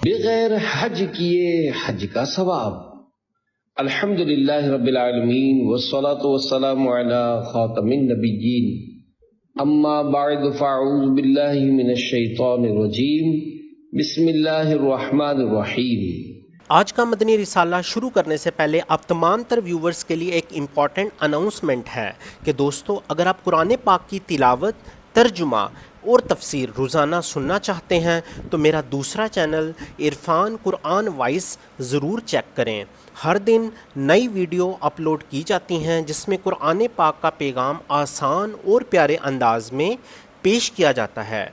بغیر حج کیے حج کا ثواب۔ الحمدللہ رب العالمین والصلاة والسلام علی خاتم النبیین، اما بعد فاعوذ باللہ من الشیطان الرجیم، بسم اللہ الرحمن الرحیم۔ آج کا مدنی رسالہ شروع کرنے سے پہلے آپ تمام تر ویورز کے لیے ایک امپورٹنٹ اناؤنسمنٹ ہے کہ دوستو، اگر آپ قرآن پاک کی تلاوت، ترجمہ اور تفسیر روزانہ سننا چاہتے ہیں تو میرا دوسرا چینل عرفان قرآن وائس ضرور چیک کریں۔ ہر دن نئی ویڈیو اپلوڈ کی جاتی ہیں جس میں قرآن پاک کا پیغام آسان اور پیارے انداز میں پیش کیا جاتا ہے۔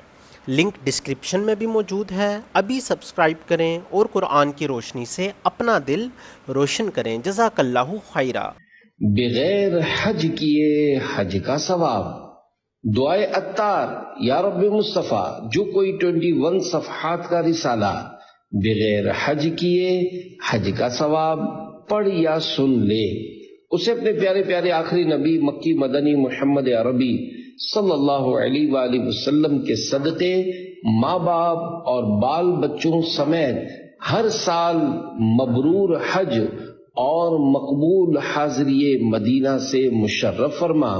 لنک ڈسکرپشن میں بھی موجود ہے۔ ابھی سبسکرائب کریں اور قرآن کی روشنی سے اپنا دل روشن کریں۔ جزاک اللہ خیرہ۔ بغیر حج کیے حج کا ثواب۔ دعائے عطار، یا رب مصطفیٰ، جو کوئی 21 صفحات کا رسالہ بغیر حج کیے حج کا ثواب پڑھ یا سن لے، اسے اپنے پیارے پیارے آخری نبی مکی مدنی محمد عربی صلی اللہ علیہ وآلہ وسلم کے صدقے ماں باپ اور بال بچوں سمیت ہر سال مبرور حج اور مقبول حاضری مدینہ سے مشرف فرما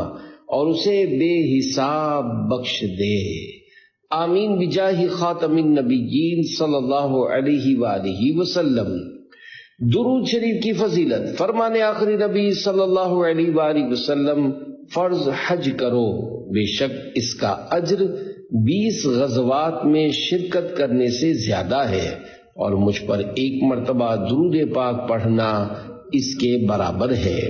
اور اسے بے حساب بخش دے، آمین بجاہ خاتم النبیین صلی اللہ علیہ وآلہ وسلم۔ درود شریف کی فضیلت، فرمان آخری نبی صلی اللہ علیہ وآلہ وسلم، فرض حج کرو، بے شک اس کا اجر 20 غزوات میں شرکت کرنے سے زیادہ ہے، اور مجھ پر ایک مرتبہ درود پاک پڑھنا اس کے برابر ہے۔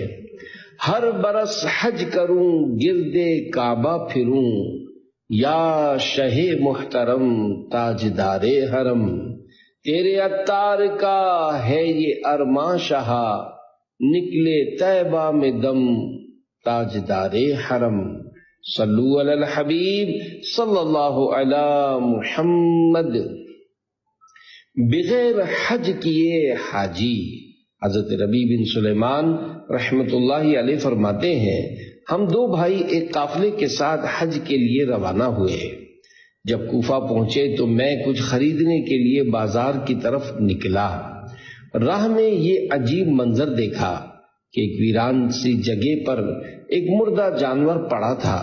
ہر برس حج کروں، گرد کعبہ پھروں، یا شہ محترم تاجدار حرم، تیرے عطار کا ہے یہ ارماں شہا، نکلے طیبہ میں دم تاجدار حرم۔ صلو علی الحبیب صلی اللہ علی محمد۔ بغیر حج کیے حاجی۔ حضرت ربیع بن سلیمان رحمت اللہ علیہ فرماتے ہیں، ہم دو بھائی ایک قافلے کے ساتھ حج کے لیے روانہ ہوئے۔ جب کوفہ پہنچے تو میں کچھ خریدنے کے لیے بازار کی طرف نکلا۔ راہ میں یہ عجیب منظر دیکھا کہ ایک ویران سی جگہ پر ایک مردہ جانور پڑا تھا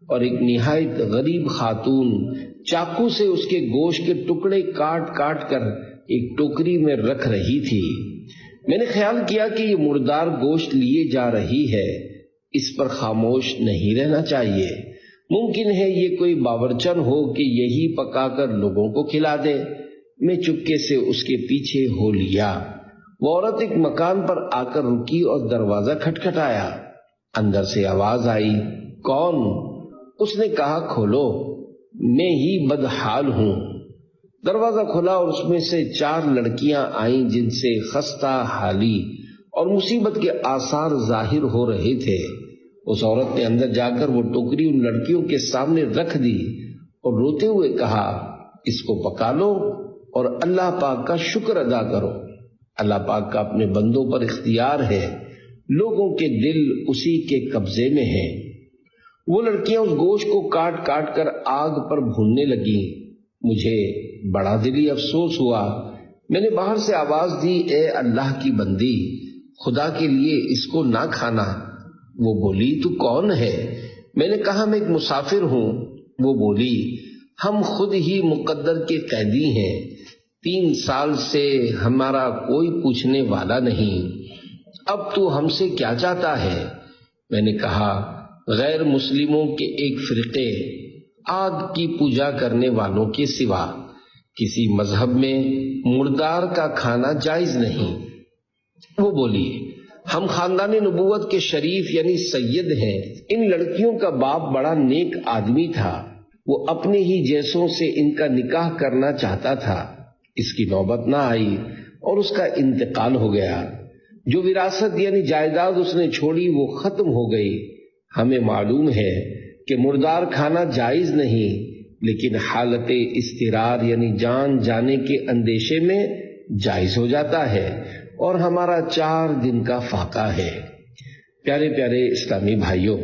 اور ایک نہایت غریب خاتون چاقو سے اس کے گوشت کے ٹکڑے کاٹ کاٹ کر ایک ٹوکری میں رکھ رہی تھی۔ میں نے خیال کیا کہ یہ مردار گوشت لیے جا رہی ہے، اس پر خاموش نہیں رہنا چاہیے، ممکن ہے یہ کوئی باورچن ہو کہ یہی پکا کر لوگوں کو کھلا دے۔ میں چپکے سے اس کے پیچھے ہو لیا۔ وہ عورت ایک مکان پر آ کر رکی اور دروازہ کھٹکھٹایا۔ اندر سے آواز آئی، کون؟ اس نے کہا، کھولو، میں ہی بدحال ہوں۔ دروازہ کھلا اور اس میں سے 4 لڑکیاں آئیں جن سے خستہ حالی اور مصیبت کے آثار ظاہر ہو رہے تھے۔ اس عورت نے اندر جا کر وہ ٹوکری ان لڑکیوں کے سامنے رکھ دی اور روتے ہوئے کہا، اس کو پکا لو اور اللہ پاک کا شکر ادا کرو۔ اللہ پاک کا اپنے بندوں پر اختیار ہے، لوگوں کے دل اسی کے قبضے میں ہیں۔ وہ لڑکیاں اس گوشت کو کاٹ کاٹ کر آگ پر بھوننے لگیں۔ مجھے بڑا دلی افسوس ہوا۔ میں نے باہر سے آواز دی، اے اللہ کی بندی، خدا کے لیے اس کو نہ کھانا۔ وہ بولی، تو کون ہے؟ میں نے کہا، میں ایک مسافر ہوں۔ وہ بولی، ہم خود ہی مقدر کے قیدی ہیں، 3 سال سے ہمارا کوئی پوچھنے والا نہیں، اب تو ہم سے کیا چاہتا ہے؟ میں نے کہا، غیر مسلموں کے ایک فرقے، آگ کی پوجا کرنے والوں کے سوا کسی مذہب میں مردار کا کھانا جائز نہیں۔ وہ بولی، ہم خاندان نبوت کے شریف یعنی سید ہیں۔ ان لڑکیوں کا باپ بڑا نیک آدمی تھا، وہ اپنے ہی جیسوں سے ان کا نکاح کرنا چاہتا تھا۔ اس کی نوبت نہ آئی اور اس کا انتقال ہو گیا۔ جو وراثت یعنی جائیداد اس نے چھوڑی وہ ختم ہو گئی۔ ہمیں معلوم ہے کہ مردار کھانا جائز نہیں، لیکن حالت اضطرار یعنی جان جانے کے اندیشے میں جائز ہو جاتا ہے، اور ہمارا 4 دن کا فاقہ ہے۔ پیارے پیارے اسلامی بھائیوں،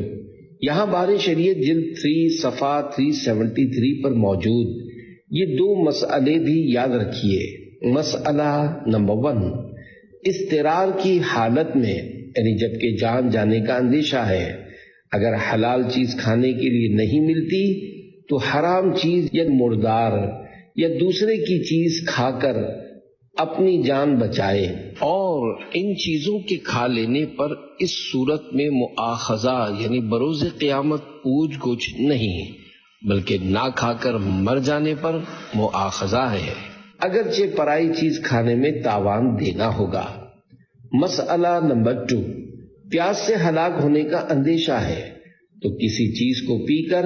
یہاں بار شریعت جلد 3 صفحہ 373 پر موجود یہ 2 مسئلے بھی یاد رکھیے۔ مسئلہ نمبر 1، اضطرار کی حالت میں یعنی جبکہ جان جانے کا اندیشہ ہے، اگر حلال چیز کھانے کے لیے نہیں ملتی تو حرام چیز یا مردار یا دوسرے کی چیز کھا کر اپنی جان بچائے، اور ان چیزوں کے کھا لینے پر اس صورت میں مؤاخذہ یعنی بروز قیامت پوچھ گچھ نہیں، بلکہ نہ کھا کر مر جانے پر مؤاخذہ ہے، اگرچہ پرائی چیز کھانے میں تاوان دینا ہوگا۔ مسئلہ نمبر 2، پیاس سے ہلاک ہونے کا اندیشہ ہے تو کسی چیز کو پی کر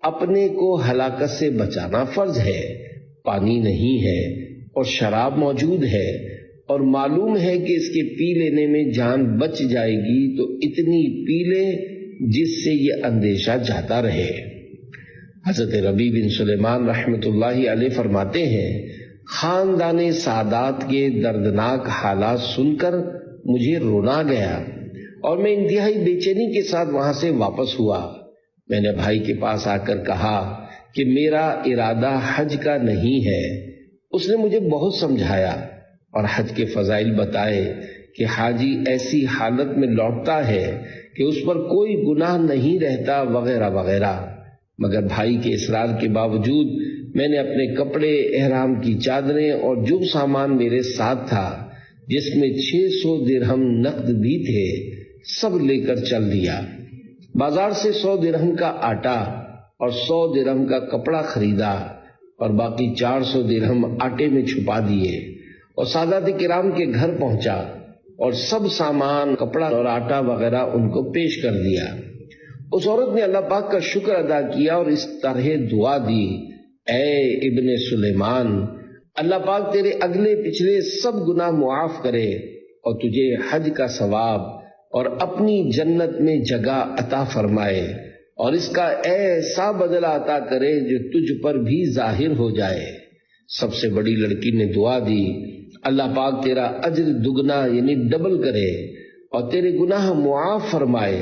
اپنے کو ہلاکت سے بچانا فرض ہے۔ پانی نہیں ہے اور شراب موجود ہے اور معلوم ہے کہ اس کے پی لینے میں جان بچ جائے گی تو اتنی پی لے جس سے یہ اندیشہ جاتا رہے۔ حضرت ربیع بن سلیمان رحمۃ اللہ علیہ فرماتے ہیں، خاندان سادات کے دردناک حالات سن کر مجھے رونا گیا اور میں انتہائی بے چینی کے ساتھ وہاں سے واپس ہوا۔ میں نے بھائی کے پاس آ کر کہا کہ میرا ارادہ حج کا نہیں ہے۔ اس نے مجھے بہت سمجھایا اور حج کے فضائل بتائے کہ حاجی ایسی حالت میں لوٹتا ہے کہ اس پر کوئی گناہ نہیں رہتا وغیرہ وغیرہ، مگر بھائی کے اصرار کے باوجود میں نے اپنے کپڑے، احرام کی چادریں اور جو سامان میرے ساتھ تھا جس میں 600 درہم نقد بھی تھے سب لے کر چل دیا۔ بازار سے 100 درہم کا آٹا اور 100 درہم کا کپڑا خریدا اور باقی 400 درہم آٹے میں چھپا دیے اور سادات کرام کے گھر پہنچا اور سب سامان، کپڑا اور آٹا وغیرہ ان کو پیش کر دیا۔ اس عورت نے اللہ پاک کا شکر ادا کیا اور اس طرح دعا دی، اے ابن سلیمان، اللہ پاک تیرے اگلے پچھلے سب گناہ معاف کرے اور تجھے حج کا ثواب اور اپنی جنت میں جگہ عطا فرمائے اور اس کا ایسا بدلہ عطا کرے جو تجھ پر بھی ظاہر ہو جائے۔ سب سے بڑی لڑکی نے دعا دی، اللہ پاک تیرا اجر دگنا یعنی ڈبل کرے اور تیرے گناہ معاف فرمائے۔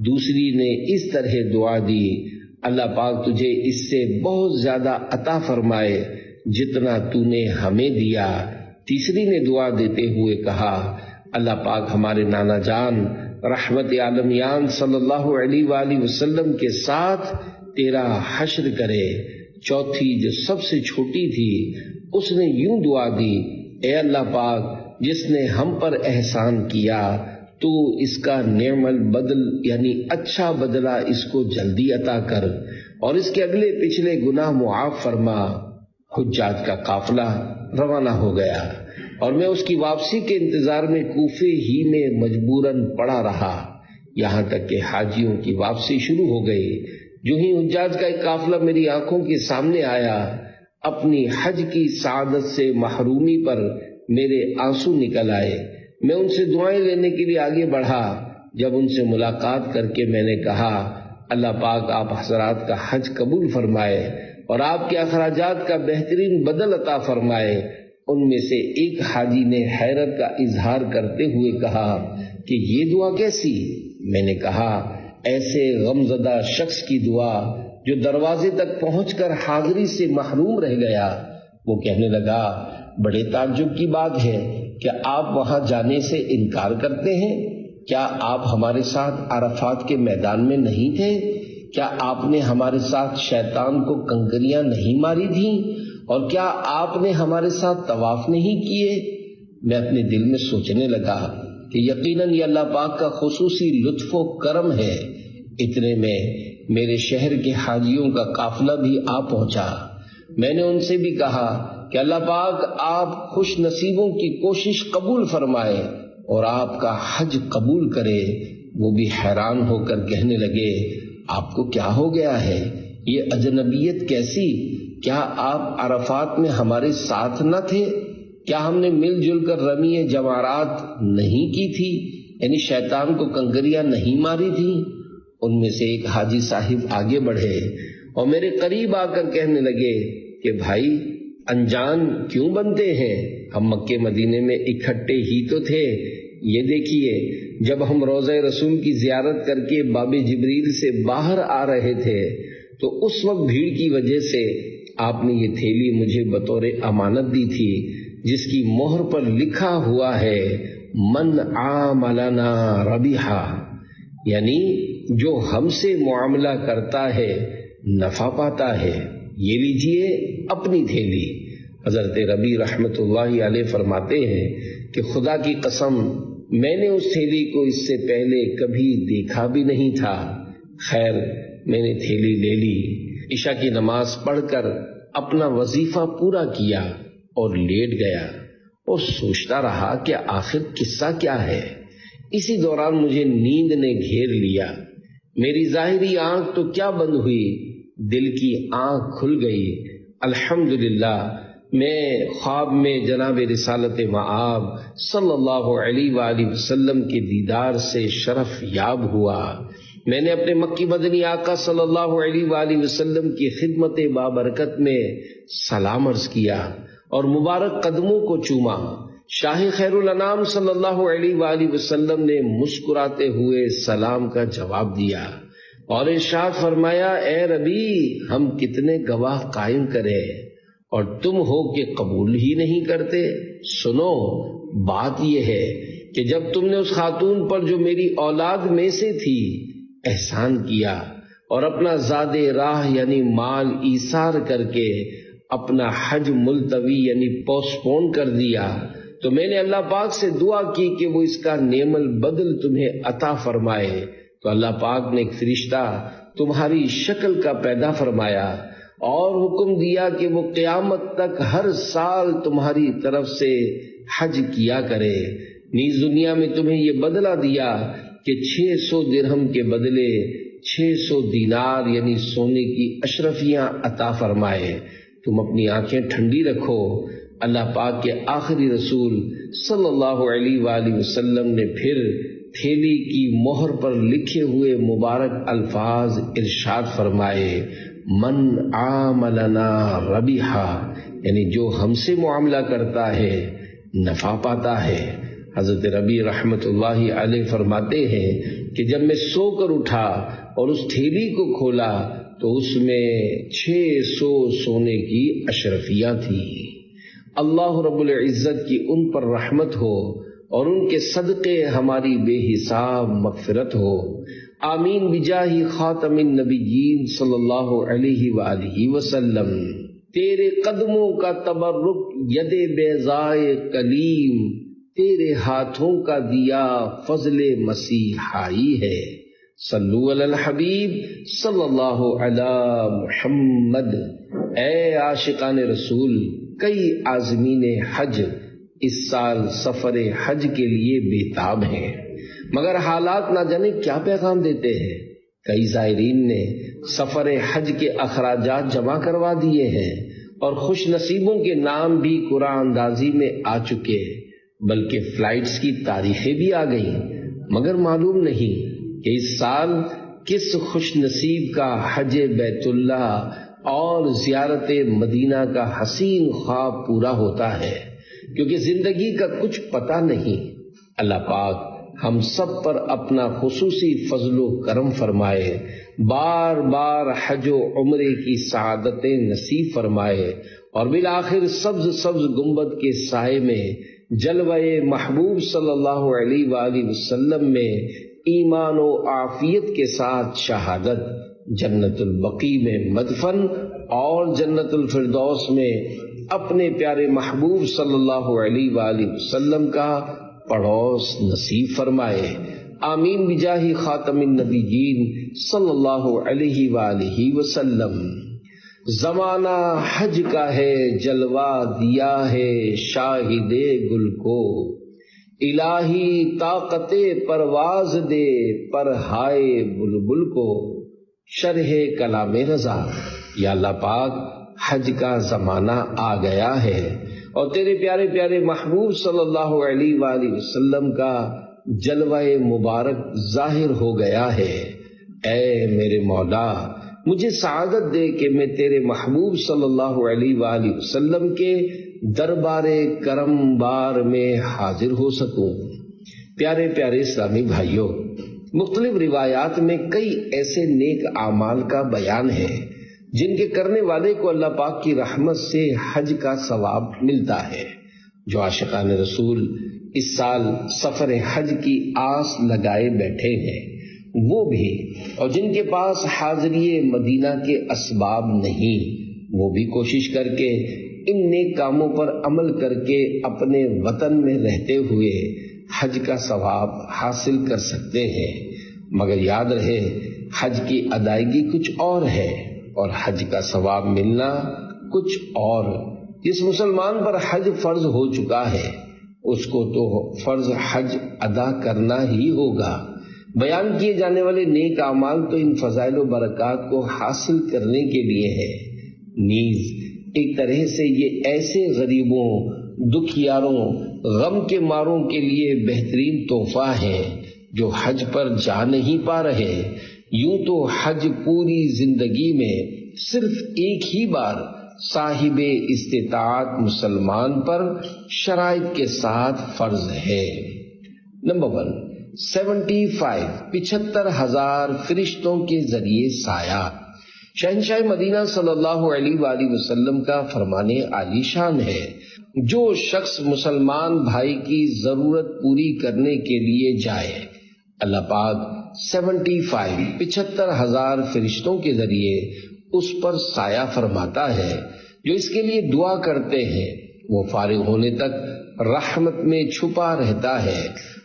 دوسری نے اس طرح دعا دی، اللہ پاک تجھے اس سے بہت زیادہ عطا فرمائے جتنا تو نے ہمیں دیا۔ تیسری نے دعا دیتے ہوئے کہا، اللہ پاک ہمارے نانا جان رحمت عالمیان صلی اللہ علیہ وآلہ وسلم کے ساتھ تیرا حشر کرے۔ چوتھی جو سب سے چھوٹی تھی اس نے یوں دعا دی، اے اللہ پاک جس نے ہم پر احسان کیا تو اس کا نعم البدل یعنی اچھا بدلہ اس کو جلدی عطا کر اور اس کے اگلے پچھلے گناہ معاف فرما۔ حجاج کا قافلہ روانہ ہو گیا اور میں اس کی واپسی کے انتظار میں کوفے ہی میں مجبوراً پڑا رہا یہاں تک کہ حاجیوں کی واپسی شروع ہو گئی۔ جو ہی حجاج کا ایک قافلہ میری آنکھوں کے سامنے آیا، اپنی حج کی سعادت سے محرومی پر میرے آنسو نکل آئے۔ میں ان سے دعائیں لینے کے لیے آگے بڑھا۔ جب ان سے ملاقات کر کے میں نے کہا، اللہ پاک آپ حضرات کا حج قبول فرمائے اور آپ کے اخراجات کا بہترین بدل عطا فرمائے۔ ان میں سے ایک حاجی نے حیرت کا اظہار کرتے ہوئے کہا کہ یہ دعا کیسی؟ میں نے کہا، ایسے غمزدہ شخص کی دعا جو دروازے تک پہنچ کر حاضری سے محروم رہ گیا۔ وہ کہنے لگا، بڑے تعجب کی بات ہے کہ آپ وہاں جانے سے انکار کرتے ہیں۔ کیا آپ ہمارے ساتھ عرفات کے میدان میں نہیں تھے؟ کیا آپ نے ہمارے ساتھ شیطان کو کنکریاں نہیں ماری تھیں؟ اور کیا آپ نے ہمارے ساتھ طواف نہیں کیے؟ میں اپنے دل میں سوچنے لگا کہ یقیناً یہ اللہ پاک کا خصوصی لطف و کرم ہے۔ اتنے میں میرے شہر کے حاجیوں کا قافلہ بھی آ پہنچا۔ میں نے ان سے بھی کہا کہ اللہ پاک آپ خوش نصیبوں کی کوشش قبول فرمائے اور آپ کا حج قبول کرے۔ وہ بھی حیران ہو کر کہنے لگے، آپ کو کیا ہو گیا ہے؟ یہ اجنبیت کیسی؟ کیا آپ عرفات میں ہمارے ساتھ نہ تھے؟ کیا ہم نے مل جل کر رمی جمارات نہیں کی تھی؟ یعنی شیطان کو کنکریاں نہیں ماری تھی؟ ان میں سے ایک حاجی صاحب آگے بڑھے اور میرے قریب آ کر کہنے لگے کہ بھائی انجان کیوں بنتے ہیں؟ ہم مکے مدینے میں اکٹھے ہی تو تھے۔ یہ دیکھیے، جب ہم روضہ رسول کی زیارت کر کے باب جبریل سے باہر آ رہے تھے تو اس وقت بھیڑ کی وجہ سے آپ نے یہ تھیلی مجھے بطور امانت دی تھی۔ جس کی مہر پر لکھا ہوا ہے من عاملنا ربیحا، یعنی جو ہم سے معاملہ کرتا ہے نفع پاتا ہے، یہ لیجئے اپنی تھیلی۔ حضرت ربیع رحمت اللہ علیہ فرماتے ہیں کہ خدا کی قسم میں نے اس تھیلی کو اس سے پہلے کبھی دیکھا بھی نہیں تھا۔ خیر میں نے تھیلی لے لی، عشاء کی نماز پڑھ کر اپنا وظیفہ پورا کیا اور لیٹ گیا اور سوچتا رہا کہ آخر قصہ کیا ہے۔ اسی دوران مجھے نیند نے گھیر لیا۔ میری ظاہری آنکھ تو کیا بند ہوئی، دل کی آنکھ کھل گئی۔ الحمدللہ میں خواب میں جناب رسالت مآب صلی اللہ علیہ وآلہ وسلم کے دیدار سے شرف یاب ہوا۔ میں نے اپنے مکی مدنی آقا صلی اللہ علیہ وآلہ وسلم کی خدمت بابرکت میں سلام عرض کیا اور مبارک قدموں کو چوما۔ شاہ خیر الانام صلی اللہ علیہ وآلہ وسلم نے مسکراتے ہوئے سلام کا جواب دیا اور ارشاد فرمایا، اے ربیع ہم کتنے گواہ قائم کریں اور تم ہو کہ قبول ہی نہیں کرتے۔ سنو، بات یہ ہے کہ جب تم نے اس خاتون پر جو میری اولاد میں سے تھی احسان کیا اور اپنا زاد راہ یعنی مال ایثار کر کے اپنا حج ملتوی یعنی پوسٹ پون کر دیا، تو میں نے اللہ پاک سے دعا کی کہ وہ اس کا نعم البدل تمہیں عطا فرمائے۔ تو اللہ پاک نے ایک فرشتہ تمہاری شکل کا پیدا فرمایا اور حکم دیا کہ وہ قیامت تک ہر سال تمہاری طرف سے حج کیا کرے۔ نیز دنیا میں تمہیں یہ بدلہ دیا کہ 600 درہم کے بدلے 600 دینار یعنی سونے کی اشرفیاں عطا فرمائے۔ تم اپنی آنکھیں ٹھنڈی رکھو۔ اللہ پاک کے آخری رسول صلی اللہ علیہ وآلہ وسلم نے پھر تھیلی کی مہر پر لکھے ہوئے مبارک الفاظ ارشاد فرمائے، من عاملنا ربیحا، یعنی جو ہم سے معاملہ کرتا ہے نفع پاتا ہے۔ حضرت ربیع رحمت اللہ علیہ فرماتے ہیں کہ جب میں سو کر اٹھا اور اس تھیلی کو کھولا تو اس میں 600 سونے کی اشرفیاں تھی۔ اللہ رب العزت کی ان پر رحمت ہو اور ان کے صدقے ہماری بے حساب مغفرت ہو۔ آمین بجاہ خاتم النبیین صلی اللہ علیہ وآلہ وسلم۔ تیرے قدموں کا تبرک ید بیضائے کلیم، تیرے ہاتھوں کا دیا فضل مسیحائی ہے۔ صلو علی الحبیب صلی اللہ علی محمد۔ اے عاشقان رسول، کئی عازمین حج اس سال سفر حج کے لیے بےتاب ہیں، مگر حالات نہ جانے کیا پیغام دیتے ہیں۔ کئی زائرین نے سفر حج کے اخراجات جمع کروا دیے ہیں اور خوش نصیبوں کے نام بھی قرآن اندازی میں آ چکے، بلکہ فلائٹس کی تاریخیں بھی آ گئیں، مگر معلوم نہیں کہ اس سال کس خوش نصیب کا حج بیت اللہ اور زیارت مدینہ کا حسین خواب پورا ہوتا ہے، کیونکہ زندگی کا کچھ پتہ نہیں۔ اللہ پاک ہم سب پر اپنا خصوصی فضل و کرم فرمائے، بار بار حج و عمرے کی سعادتیں نصیب فرمائے اور بالآخر سبز سبز گنبد کے سائے میں جلوہ محبوب صلی اللہ علیہ وآلہ وسلم میں ایمان و عافیت کے ساتھ شہادت، جنت البقیع میں مدفن اور جنت الفردوس میں اپنے پیارے محبوب صلی اللہ علیہ وآلہ وسلم کا پڑوس نصیب فرمائے۔ آمین بجاہ خاتم النبیین صلی اللہ علیہ وآلہ وسلم۔ زمانہ حج کا ہے جلوہ دیا ہے شاہد گل کو، الہی طاقت پرواز دے پر ہائے بلبل کو، شرح کلام رضا۔ یا اللہ پاک حج کا زمانہ آ گیا ہے اور تیرے پیارے پیارے محبوب صلی اللہ علیہ وآلہ وسلم کا جلوہ مبارک ظاہر ہو گیا ہے۔ اے میرے مولا، مجھے سعادت دے کہ میں تیرے محبوب صلی اللہ علیہ وآلہ وسلم کے دربار کرم بار میں حاضر ہو سکوں۔ پیارے پیارے اسلامی بھائیوں، مختلف روایات میں کئی ایسے نیک اعمال کا بیان ہے جن کے کرنے والے کو اللہ پاک کی رحمت سے حج کا ثواب ملتا ہے جو عاشقان رسول اس سال سفر حج کی آس لگائے بیٹھے ہیں وہ بھی، اور جن کے پاس حاضری مدینہ کے اسباب نہیں وہ بھی کوشش کر کے ان نیک کاموں پر عمل کر کے اپنے وطن میں رہتے ہوئے حج کا ثواب حاصل کر سکتے ہیں۔ مگر یاد رہے حج کی ادائیگی کچھ اور ہے اور حج کا ثواب ملنا کچھ اور۔ جس مسلمان پر حج فرض ہو چکا ہے اس کو تو فرض حج ادا کرنا ہی ہوگا۔ بیان کیے جانے والے نیک اعمال تو ان فضائل و برکات کو حاصل کرنے کے لیے ہے، نیز ایک طرح سے یہ ایسے غریبوں، دکھیاروں، غم کے ماروں کے لیے بہترین تحفہ ہے جو حج پر جا نہیں پا رہے۔ یوں تو حج پوری زندگی میں صرف ایک ہی بار صاحب استطاعت مسلمان پر شرائط کے ساتھ فرض ہے۔ نمبر 1، 75,000 فرشتوں کے ذریعے سایہ۔ شہنشاہ مدینہ صلی اللہ علیہ وآلہ وسلم کا فرمان عالی شان ہے، جو شخص مسلمان بھائی کی ضرورت پوری کرنے کے لیے جائے اللہ پاک 75,000 فرشتوں کے ذریعے اس پر سایہ فرماتا ہے۔ جو اس کے لیے دعا کرتے ہیں وہ فارغ ہونے تک رحمت میں چھپا رہتا ہے،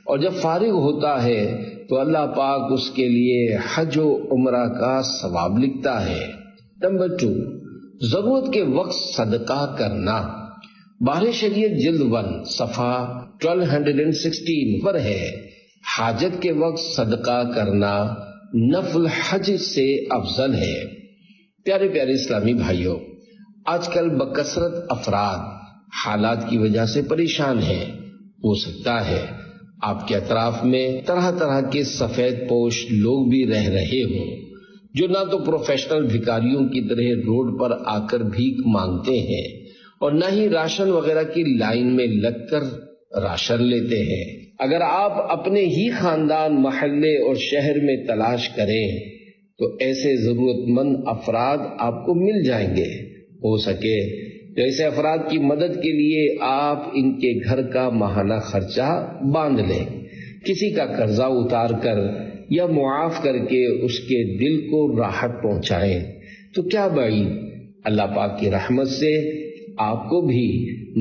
اور جب فارغ ہوتا ہے تو اللہ پاک اس کے لیے حج و عمرہ کا ثواب لکھتا ہے۔ نمبر 2، ضرورت کے وقت صدقہ کرنا۔ بحر شریعت جلد 1 صفحہ 1216 پر ہے، حاجت کے وقت صدقہ کرنا نفل حج سے افضل ہے۔ پیارے پیارے اسلامی بھائیوں، آج کل بکثرت افراد حالات کی وجہ سے پریشان ہیں۔ ہو سکتا ہے آپ کے اطراف میں طرح طرح کے سفید پوش لوگ بھی رہ رہے ہوں، جو نہ تو پروفیشنل بھکاریوں کی طرح روڈ پر آ کر بھیک مانگتے ہیں اور نہ ہی راشن وغیرہ کی لائن میں لگ کر راشن لیتے ہیں۔ اگر آپ اپنے ہی خاندان، محلے اور شہر میں تلاش کریں تو ایسے ضرورت مند افراد آپ کو مل جائیں گے۔ ہو سکے تو ایسے افراد کی مدد کے لیے آپ ان کے گھر کا ماہانہ خرچہ باندھ لیں، کسی کا قرضہ اتار کر یا معاف کر کے اس کے دل کو راحت پہنچائیں تو کیا بعید اللہ پاک کی رحمت سے آپ کو بھی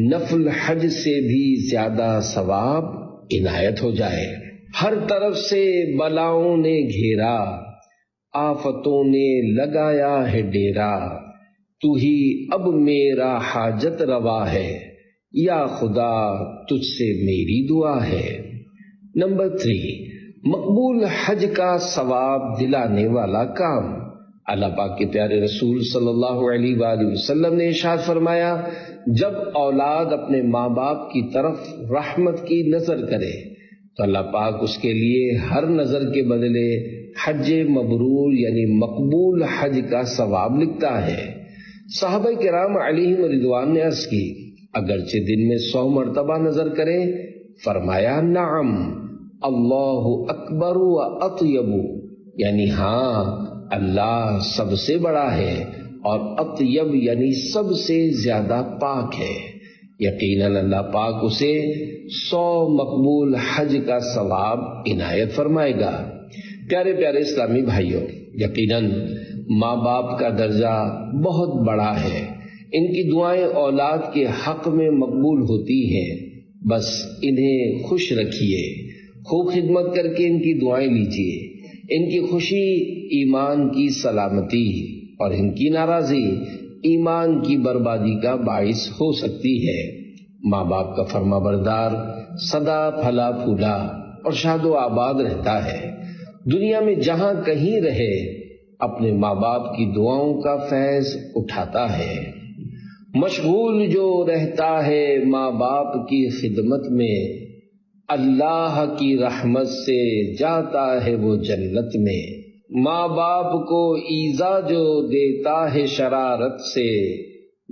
نفل حج سے بھی زیادہ ثواب عنایت ہو جائے۔ ہر طرف سے بلاؤں نے گھیرا، آفتوں نے لگایا ہے ڈیرا، تو ہی اب میرا حاجت روا ہے، یا خدا تجھ سے میری دعا ہے۔ نمبر 3، مقبول حج کا ثواب دلانے والا کام۔ اللہ پاک کے پیارے رسول صلی اللہ علیہ وآلہ وسلم نے ارشاد فرمایا، جب اولاد اپنے ماں باپ کی طرف رحمت کی نظر کرے تو اللہ پاک اس کے لیے ہر نظر کے بدلے حج مبرور یعنی مقبول حج کا ثواب لکھتا ہے۔ صحابہ کرام علیہم رضوان نے عرض کی، اگرچہ دن میں 100 مرتبہ نظر کریں، فرمایا نعم اللہ اکبر و اطیب، یعنی ہاں اللہ سب سے بڑا ہے اور اطیب یعنی سب سے زیادہ پاک ہے۔ یقیناً اللہ پاک اسے 100 مقبول حج کا ثواب عنایت فرمائے گا۔ پیارے پیارے اسلامی بھائیوں، یقیناً ماں باپ کا درجہ بہت بڑا ہے، ان کی دعائیں اولاد کے حق میں مقبول ہوتی ہیں، بس انہیں خوش رکھیے، خوب خدمت کر کے ان کی دعائیں لیجیے۔ ان کی خوشی ایمان کی سلامتی اور ان کی ناراضی ایمان کی بربادی کا باعث ہو سکتی ہے۔ ماں باپ کا فرما بردار سدا پھلا پھولا اور شاد و آباد رہتا ہے، دنیا میں جہاں کہیں رہے اپنے ماں باپ کی دعاؤں کا فیض اٹھاتا ہے۔ مشغول جو رہتا ہے ماں باپ کی خدمت میں، اللہ کی رحمت سے جاتا ہے وہ جنت میں۔ ماں باپ کو ایذا جو دیتا ہے شرارت سے،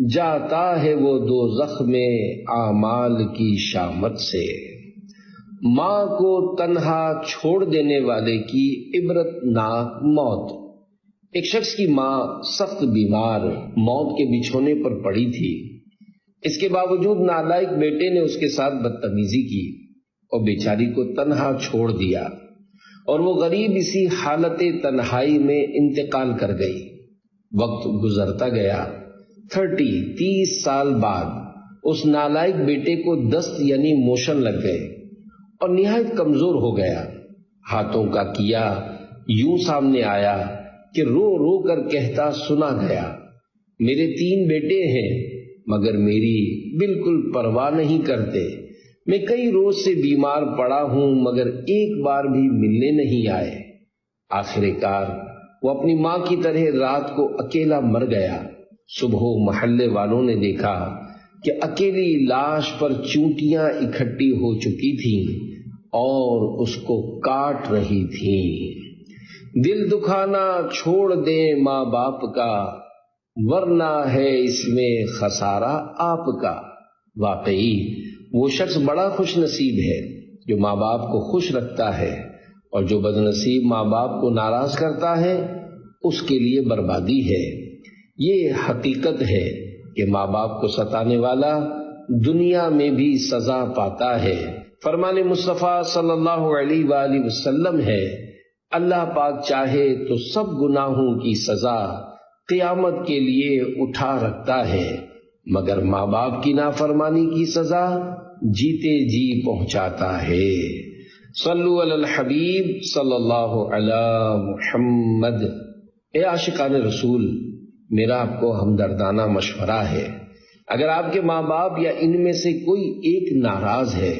جاتا ہے وہ دوزخ میں اعمال کی شامت سے۔ ماں کو تنہا چھوڑ دینے والے کی عبرت ناک موت۔ ایک شخص کی ماں سخت بیمار موت کے بچھونے پر پڑی تھی۔ اس کے باوجود نالائق بیٹے نے اس کے ساتھ بدتمیزی کی اور بیچاری کو تنہا چھوڑ دیا، اور وہ غریب اسی حالت تنہائی میں انتقال کر گئی۔ وقت گزرتا گیا، 30 سال بعد اس نالائق بیٹے کو دست یعنی موشن لگ گئے اور نہایت کمزور ہو گیا۔ ہاتھوں کا کیا یوں سامنے آیا کہ رو رو کر کہتا سنا گیا، میرے 3 بیٹے ہیں مگر میری بالکل پرواہ نہیں کرتے، میں کئی روز سے بیمار پڑا ہوں مگر ایک بار بھی ملنے نہیں آئے۔ آخر کار وہ اپنی ماں کی طرح رات کو اکیلا مر گیا۔ صبح محلے والوں نے دیکھا کہ اکیلی لاش پر چونٹیاں اکٹھی ہو چکی تھیں اور اس کو کاٹ رہی تھیں۔ دل دکھانا چھوڑ دیں ماں باپ کا، ورنہ ہے اس میں خسارہ آپ کا۔ واقعی وہ شخص بڑا خوش نصیب ہے جو ماں باپ کو خوش رکھتا ہے، اور جو بد نصیب ماں باپ کو ناراض کرتا ہے اس کے لیے بربادی ہے۔ یہ حقیقت ہے کہ ماں باپ کو ستانے والا دنیا میں بھی سزا پاتا ہے۔ فرمان مصطفیٰ صلی اللہ علیہ وآلہ وسلم ہے، اللہ پاک چاہے تو سب گناہوں کی سزا قیامت کے لیے اٹھا رکھتا ہے، مگر ماں باپ کی نافرمانی کی سزا جیتے جی پہنچاتا ہے۔ صلو علی الحبیب صلی اللہ علی محمد۔ اے عاشقان رسول، میرا آپ کو ہمدردانہ مشورہ ہے، اگر آپ کے ماں باپ یا ان میں سے کوئی ایک ناراض ہے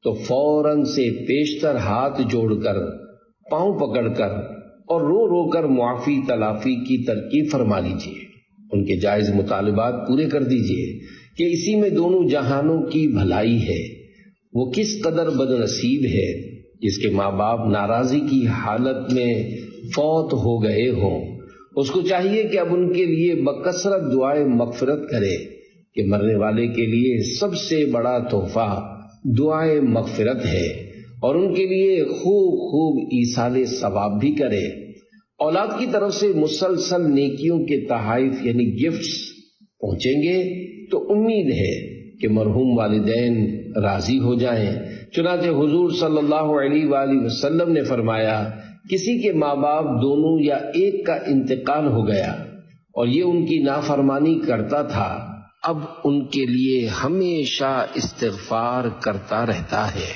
تو فوراً سے پیشتر ہاتھ جوڑ کر، پاؤں پکڑ کر اور رو رو کر معافی تلافی کی ترکیب فرما لیجیے، ان کے جائز مطالبات پورے کر دیجیے کہ اسی میں دونوں جہانوں کی بھلائی ہے۔ وہ کس قدر بد نصیب ہے جس کے ماں باپ ناراضی کی حالت میں فوت ہو گئے ہوں۔ اس کو چاہیے کہ اب ان کے لیے بکثرت دعائیں مغفرت کرے کہ مرنے والے کے لیے سب سے بڑا تحفہ دعائیں مغفرت ہے، اور ان کے لیے خوب ایصال ثواب بھی کرے۔ اولاد کی طرف سے مسلسل نیکیوں کے تحائف یعنی گفٹس پہنچیں گے تو امید ہے کہ مرحوم والدین راضی ہو جائیں۔ چنانچہ حضور صلی اللہ علیہ وآلہ وسلم نے فرمایا، کسی کے ماں باپ دونوں یا ایک کا انتقال ہو گیا اور یہ ان کی نافرمانی کرتا تھا، اب ان کے لیے ہمیشہ استغفار کرتا رہتا ہے،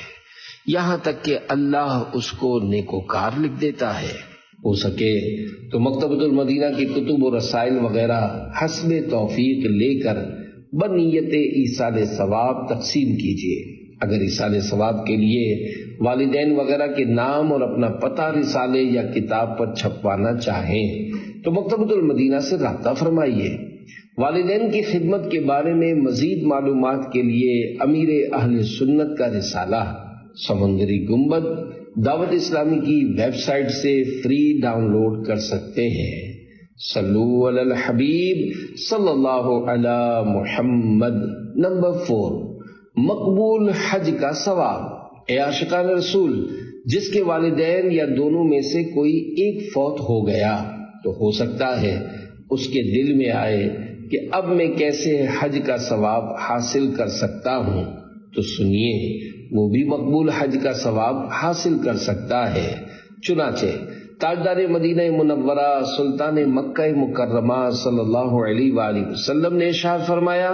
یہاں تک کہ اللہ اس کو نیکوکار لکھ دیتا ہے۔ ہو سکے تو مکتبۃ المدینہ کی کتب و رسائل وغیرہ حسب توفیق لے کر بنیت ایصال ثواب تقسیم کیجیے۔ اگر ایصال ثواب کے لیے والدین وغیرہ کے نام اور اپنا پتہ رسالے یا کتاب پر چھپوانا چاہیں تو مکتبۃ المدینہ سے رابطہ فرمائیے۔ والدین کی خدمت کے بارے میں مزید معلومات کے لیے امیر اہل سنت کا رسالہ سمندری گنبد دعوت اسلامی کی ویب سائٹ سے فری ڈاؤن لوڈ کر سکتے ہیں۔ صلو علی الحبیب صلی اللہ علی محمد۔ نمبر 4، مقبول حج کا ثواب۔ اے عاشقان رسول، جس کے والدین یا دونوں میں سے کوئی ایک فوت ہو گیا تو ہو سکتا ہے اس کے دل میں آئے کہ اب میں کیسے حج کا ثواب حاصل کر سکتا ہوں، تو سنیے وہ بھی مقبول حج کا ثواب حاصل کر سکتا ہے۔ چنانچہ تاجدار مدینہ منورہ سلطان مکہ مکرمہ صلی اللہ علیہ وآلہ وسلم نے ارشاد فرمایا،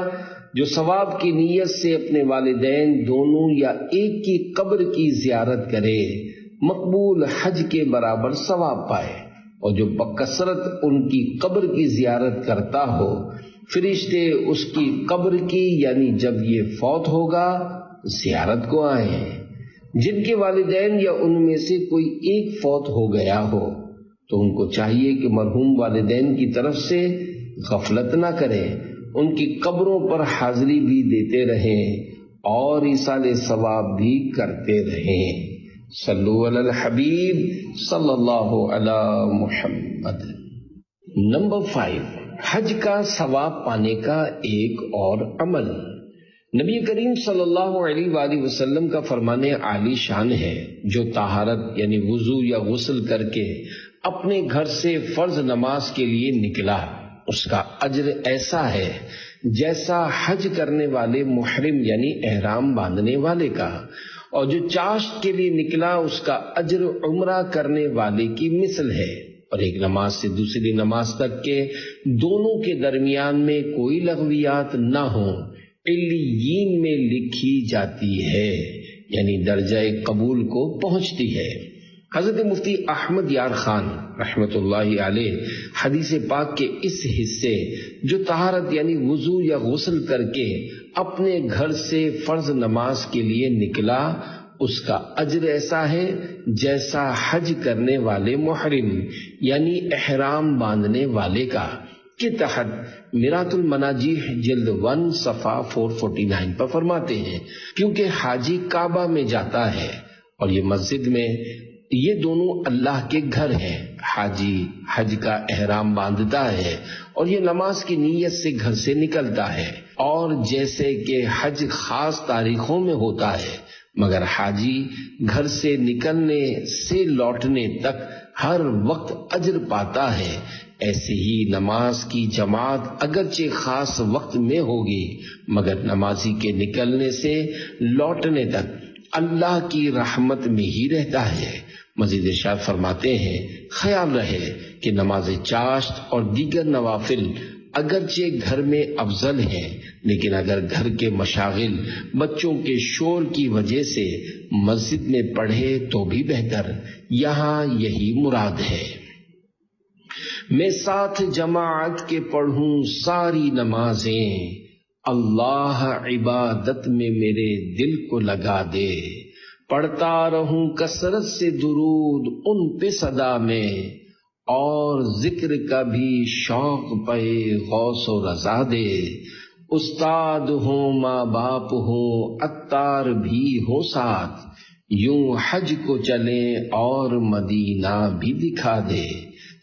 جو ثواب کی نیت سے اپنے والدین دونوں یا ایک کی قبر کی زیارت کرے مقبول حج کے برابر ثواب پائے، اور جو بکثرت ان کی قبر کی زیارت کرتا ہو فرشتے اس کی قبر کی یعنی جب یہ فوت ہوگا زیارت کو آئیں۔ جن کے والدین یا ان میں سے کوئی ایک فوت ہو گیا ہو تو ان کو چاہیے کہ مرحوم والدین کی طرف سے غفلت نہ کریں، ان کی قبروں پر حاضری بھی دیتے رہیں اور ایصال ثواب بھی کرتے رہیں۔ صلو علی الحبیب صلی اللہ علی محمد۔ نمبر 5، حج کا ثواب پانے کا ایک اور عمل۔ نبی کریم صلی اللہ علیہ وآلہ وسلم کا فرمان عالی شان ہے، جو طہارت یعنی وضو یا غسل کر کے اپنے گھر سے فرض نماز کے لیے نکلا، اس کا اجر ایسا ہے جیسا حج کرنے والے محرم یعنی احرام باندھنے والے کا، اور جو چاشت کے لیے نکلا اس کا اجر عمرہ کرنے والے کی مثل ہے، اور ایک نماز سے دوسری نماز تک کے دونوں کے درمیان میں کوئی لغویات نہ ہوں، علیین میں لکھی جاتی ہے، یعنی درجہ قبول کو پہنچتی ہے۔ حضرت مفتی احمد یار خان رحمت اللہ علیہ حدیث پاک کے اس حصے جو طہارت یعنی وضو یا غسل کر کے اپنے گھر سے فرض نماز کے لیے نکلا، اس کا اجر ایسا ہے جیسا حج کرنے والے محرم یعنی احرام باندھنے والے کا، کے تحت میرات المناجیح جلد 1 صفحہ 449 پر فرماتے ہیں، کیونکہ حاجی کعبہ میں جاتا ہے اور یہ مسجد میں، یہ دونوں اللہ کے گھر ہیں۔ حاجی حج کا احرام باندھتا ہے اور یہ نماز کی نیت سے گھر سے نکلتا ہے، اور جیسے کہ حج خاص تاریخوں میں ہوتا ہے، مگر حاجی گھر سے نکلنے سے لوٹنے تک ہر وقت اجر پاتا ہے، ایسے ہی نماز کی جماعت اگرچہ خاص وقت میں ہوگی، مگر نمازی کے نکلنے سے لوٹنے تک اللہ کی رحمت میں ہی رہتا ہے۔ مزید ارشاد فرماتے ہیں، خیال رہے کہ نماز چاشت اور دیگر نوافل اگرچہ گھر میں افضل ہیں، لیکن اگر گھر کے مشاغل بچوں کے شور کی وجہ سے مسجد میں پڑھے تو بھی بہتر، یہاں یہی مراد ہے۔ میں ساتھ جماعت کے پڑھوں ساری نمازیں، اللہ عبادت میں میرے دل کو لگا دے، پڑھتا رہوں کثرت سے درود ان پہ صدا میں، اور ذکر کا بھی شوق پہ غوث و رضا دے، استاد ہوں ماں باپ ہوں عطار بھی ہو ساتھ، یوں حج کو چلیں اور مدینہ بھی دکھا دے۔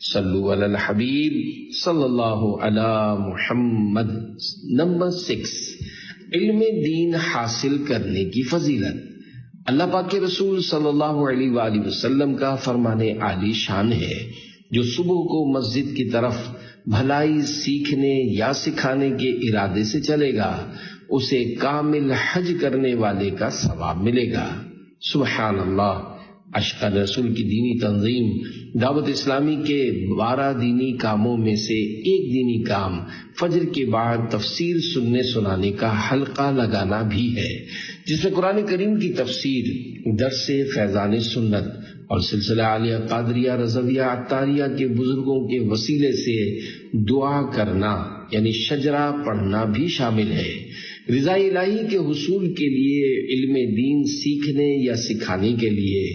صلو علی الحبیب صلی اللہ علی محمد۔ نمبر 6، علم دین حاصل کرنے کی فضیلت۔ اللہ پاک کے رسول صلی اللہ علیہ وآلہ وسلم کا فرمان عالی شان ہے، جو صبح کو مسجد کی طرف بھلائی سیکھنے یا سکھانے کے ارادے سے چلے گا، اسے کامل حج کرنے والے کا ثواب ملے گا۔ سبحان اللہ۔ اشقر رسول کی دینی تنظیم دعوت اسلامی کے 12 دینی کاموں میں سے ایک دینی کام فجر کے بعد تفسیر سننے سنانے کا حلقہ لگانا بھی ہے، جس میں قرآن کریم کی تفسیر، درس فیضان سنت اور سلسلہ عالیہ قادریہ رضویہ عطاریہ کے بزرگوں کے وسیلے سے دعا کرنا یعنی شجرہ پڑھنا بھی شامل ہے۔ رضا الہی کے حصول کے لیے علم دین سیکھنے یا سکھانے کے لیے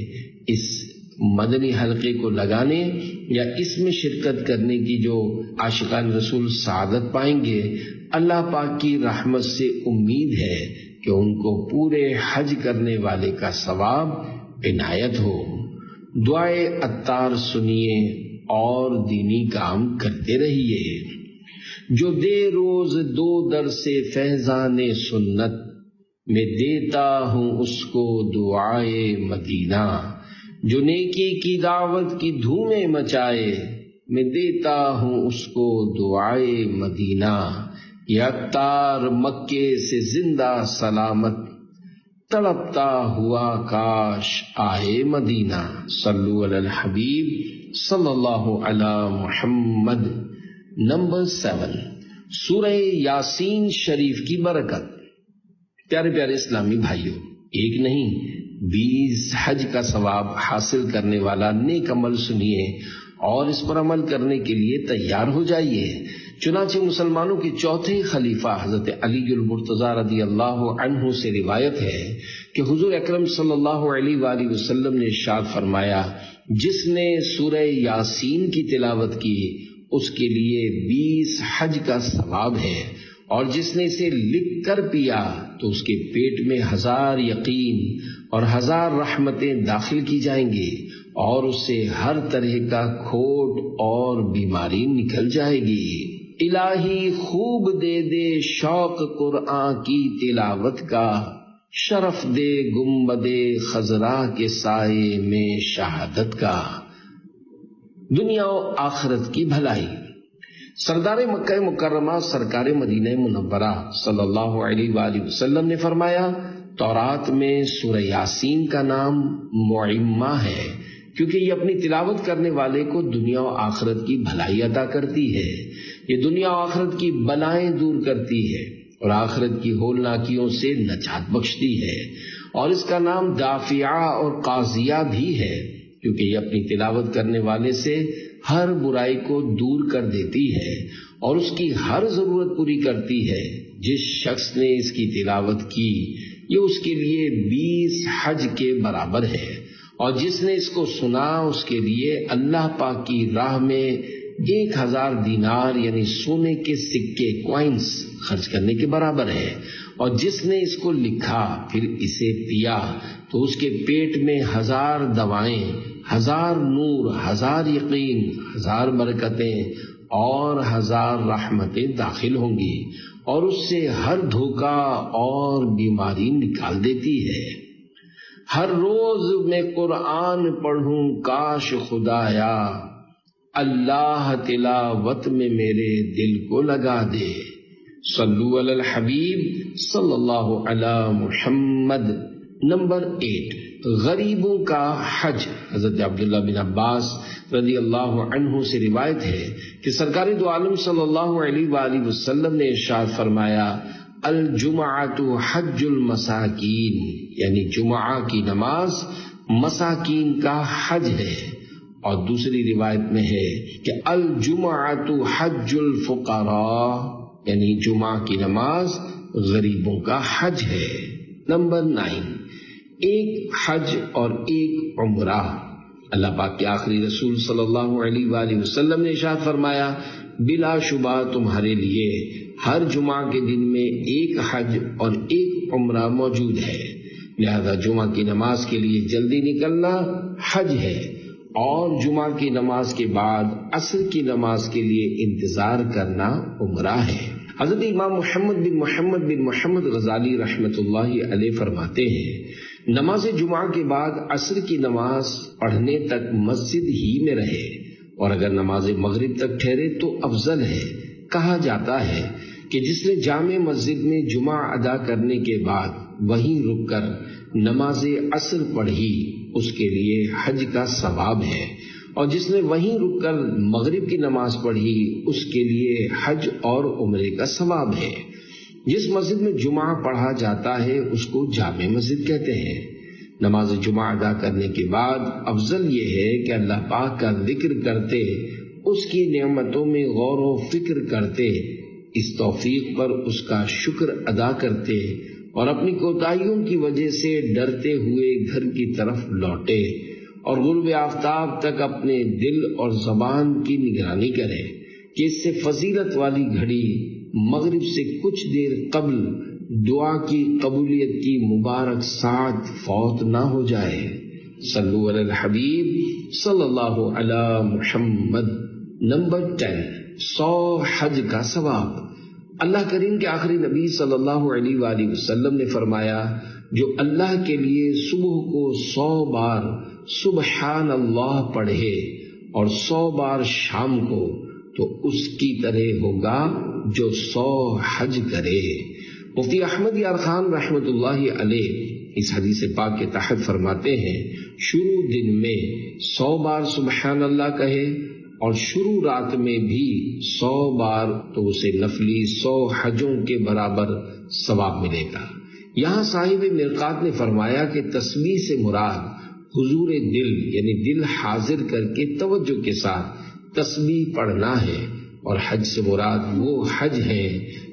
اس مدنی حلقے کو لگانے یا اس میں شرکت کرنے کی جو عاشقان رسول سعادت پائیں گے، اللہ پاک کی رحمت سے امید ہے کہ ان کو پورے حج کرنے والے کا ثواب عنایت ہو۔ دعائے عطار سنیے اور دینی کام کرتے رہیے۔ جو دے روز 2 در سے فیضان سنت، میں دیتا ہوں اس کو دعائے مدینہ۔ جو نیکی کی دعوت کی دھومیں مچائے، میں دیتا ہوں اس کو دعائے مدینہ۔ یہ عطار مکے سے زندہ سلامت، تڑپتا ہوا کاش آئے مدینہ۔ صلو علی الحبیب صلی اللہ علی محمد۔ نمبر 7، سورہ یاسین شریف کی برکت۔ پیارے پیارے اسلامی بھائیوں، ایک نہیں 20 حج کا ثواب حاصل کرنے والا نیک عمل سنیے اور اس پر عمل کرنے کے لیے تیار ہو جائیے۔ چنانچہ مسلمانوں کے چوتھے خلیفہ حضرت علی المرتضیٰ رضی اللہ عنہ سے روایت ہے کہ حضور اکرم صلی اللہ علیہ وآلہ وسلم نے ارشاد فرمایا، جس نے سورہ یاسین کی تلاوت کی اس کے لیے 20 حج کا ثواب ہے، اور جس نے اسے لکھ کر پیا تو اس کے پیٹ میں 1000 یقین اور 1000 رحمتیں داخل کی جائیں گی، اور اس سے ہر طرح کا کھوٹ اور بیماری نکل جائے گی۔ الہی خوب دے دے شوق قرآن کی تلاوت کا، شرف دے گنبد خضرا کے سائے میں شہادت کا۔ دنیا و آخرت کی بھلائی۔ سردار مکہ مکرمہ سرکار مدینہ منورہ صلی اللہ علیہ وآلہ وسلم نے فرمایا، تورات میں سورہ یاسین کا نام معمہ ہے کیونکہ یہ اپنی تلاوت کرنے والے کو دنیا و آخرت کی بھلائی عطا کرتی ہے۔ یہ دنیا و آخرت کی بلائیں دور کرتی ہے اور آخرت کی ہولناکیوں سے نجات بخشتی ہے، اور اس کا نام دافعہ اور قاضیہ بھی ہے کیونکہ یہ اپنی تلاوت کرنے والے سے ہر برائی کو دور کر دیتی ہے اور اس کی ہر ضرورت پوری کرتی ہے۔ جس شخص نے اس کی تلاوت کی یہ اس کے لیے 20 حج کے برابر ہے، اور جس نے اس کو سنا اس کے لیے اللہ پاک کی راہ میں 1000 دینار یعنی سونے کے سکے کوائنز خرچ کرنے کے برابر ہے، اور جس نے اس کو لکھا پھر اسے پیا تو اس کے پیٹ میں 1000 دوائیں، 1000 نور، 1000 یقین، 1000 برکتیں اور 1000 رحمتیں داخل ہوں گی، اور اس سے ہر دھوکہ اور بیماری نکال دیتی ہے۔ ہر روز میں قرآن پڑھوں کاش خدایا، اللہ تلاوت میں میرے دل کو لگا دے۔ صلو علی الحبیب صلی اللہ علی محمد۔ نمبر 8، غریبوں کا حج۔ حضرت عبداللہ بن عباس رضی اللہ عنہ سے روایت ہے کہ سرکار دو عالم صلی اللہ علیہ وآلہ وسلم نے ارشاد فرمایا، الجمعۃ حج المساکین، یعنی جمعہ کی نماز مساکین کا حج ہے۔ اور دوسری روایت میں ہے کہ الجمعۃ حج الفقراء، یعنی جمعہ کی نماز غریبوں کا حج ہے۔ نمبر 9، ایک حج اور ایک عمرہ۔ اللہ پاک کے آخری رسول صلی اللہ علیہ وآلہ وسلم نے ارشاد فرمایا، بلا شبہ تمہارے لیے ہر جمعہ کے دن میں ایک حج اور ایک عمرہ موجود ہے، لہذا جمعہ کی نماز کے لیے جلدی نکلنا حج ہے، اور جمعہ کی نماز کے بعد عصر کی نماز کے لیے انتظار کرنا عمرہ ہے۔ حضرت امام محمد بن محمد غزالی رحمۃ اللہ علیہ فرماتے ہیں، نماز جمعہ کے بعد عصر کی نماز پڑھنے تک مسجد ہی میں رہے، اور اگر نماز مغرب تک ٹھہرے تو افضل ہے۔ کہا جاتا ہے کہ جس نے جامع مسجد میں جمعہ ادا کرنے کے بعد وہیں رک کر نماز عصر پڑھی اس کے لیے حج کا ثواب ہے، اور جس نے وہیں رک کر مغرب کی نماز پڑھی اس کے لیے حج اور عمرے کا ثواب ہے۔ جس مسجد میں جمعہ پڑھا جاتا ہے اس کو جامع مسجد کہتے ہیں۔ نماز جمعہ ادا کرنے کے بعد افضل یہ ہے کہ اللہ پاک کا ذکر کرتے، اس کی نعمتوں میں غور و فکر کرتے، اس توفیق پر اس کا شکر ادا کرتے، اور اپنی کوتاہیوں کی وجہ سے ڈرتے ہوئے گھر کی طرف لوٹے، اور غروب آفتاب تک اپنے دل اور زبان کی نگرانی کرے کہ اس سے فضیلت والی گھڑی مغرب سے کچھ دیر قبل دعا کی قبولیت کی مبارک ساعت فوت نہ ہو جائے۔ صلو علی الحبیب صلی اللہ علی محمد۔ نمبر 10، 100 حج کا ثواب۔ اللہ کریم کے آخری نبی صلی اللہ علیہ وآلہ وسلم نے فرمایا، جو اللہ کے لیے صبح کو 100 بار سبحان اللہ پڑھے اور 100 بار شام کو، تو اس کی طرح ہوگا جو 100 حج کرے۔ مفتی احمد یار خان رحمۃ اللہ علیہ اس حدیث پاک کے تحت فرماتے ہیں، شروع دن میں 100 بار سبحان اللہ کہے اور شروع رات میں بھی 100 بار، تو اسے نفلی 100 حجوں کے برابر ثواب ملے گا۔ یہاں صاحب مرقات نے فرمایا کہ تسبیح سے مراد حضور دل، یعنی دل حاضر کر کے توجہ کے ساتھ تسبیح پڑھنا ہے، اور حج سے مراد وہ حج ہیں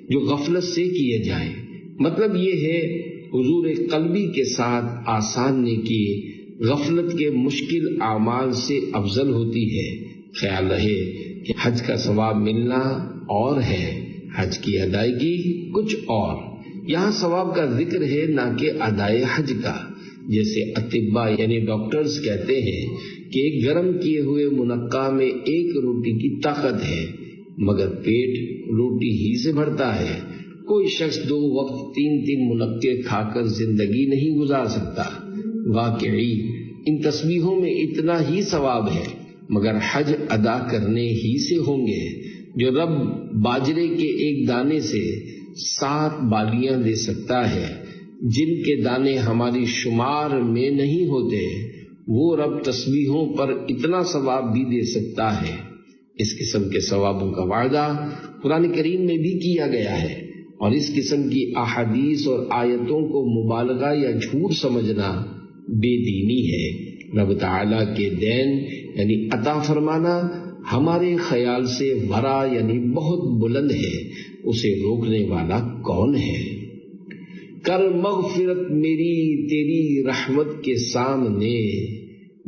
جو غفلت سے کیے جائیں۔ مطلب یہ ہے حضور قلبی کے ساتھ آسان نیکی غفلت کے مشکل اعمال سے افضل ہوتی ہے۔ خیال رہے کہ حج کا ثواب ملنا اور ہے، حج کی ادائیگی کچھ اور۔ یہاں ثواب کا ذکر ہے نہ کہ ادائے حج کا، جیسے اطباء یعنی ڈاکٹرز کہتے ہیں کہ ایک گرم کیے ہوئے منقع میں ایک روٹی کی طاقت ہے، مگر پیٹ روٹی ہی سے بھرتا ہے۔ کوئی شخص 2 وقت 3 منقع کھا کر زندگی نہیں گزار سکتا۔ واقعی ان تسبیحوں میں اتنا ہی ثواب ہے، مگر حج ادا کرنے ہی سے ہوں گے۔ جو رب باجرے کے ایک دانے سے 7 بالیاں دے سکتا ہے جن کے دانے ہماری شمار میں نہیں ہوتے، وہ رب تسبیحوں پر اتنا ثواب بھی دے سکتا ہے۔ اس قسم کے ثوابوں کا وعدہ قرآن کریم میں بھی کیا گیا ہے، اور اس قسم کی احادیث اور آیتوں کو مبالغہ یا جھوٹ سمجھنا بے دینی ہے۔ رب تعالیٰ کے دین یعنی عطا فرمانا ہمارے خیال سے ورا یعنی بہت بلند ہے، اسے روکنے والا کون ہے؟ کر مغفرت میری تیری رحمت کے سامنے،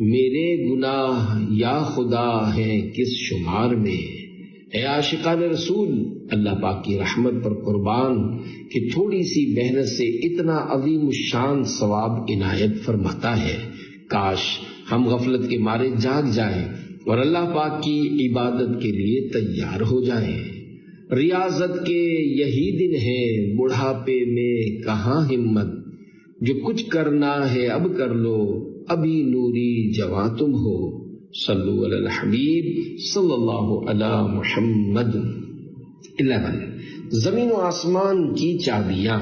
میرے گناہ یا خدا ہیں کس شمار میں۔ اے عاشقان رسول، اللہ پاک کی رحمت پر قربان کہ تھوڑی سی محنت سے اتنا عظیم الشان ثواب عنایت فرماتا ہے۔ کاش ہم غفلت کے مارے جاگ جائیں اور اللہ پاک کی عبادت کے لیے تیار ہو جائیں۔ ریاضت کے یہی دن ہیں، بڑھاپے میں کہاں ہمت، جو کچھ کرنا ہے اب کر لو، ابھی نوری جواں تم ہو۔ صلو علی الحبیب صلی اللہ علی محمد۔ 11 زمین و آسمان کی چابیاں۔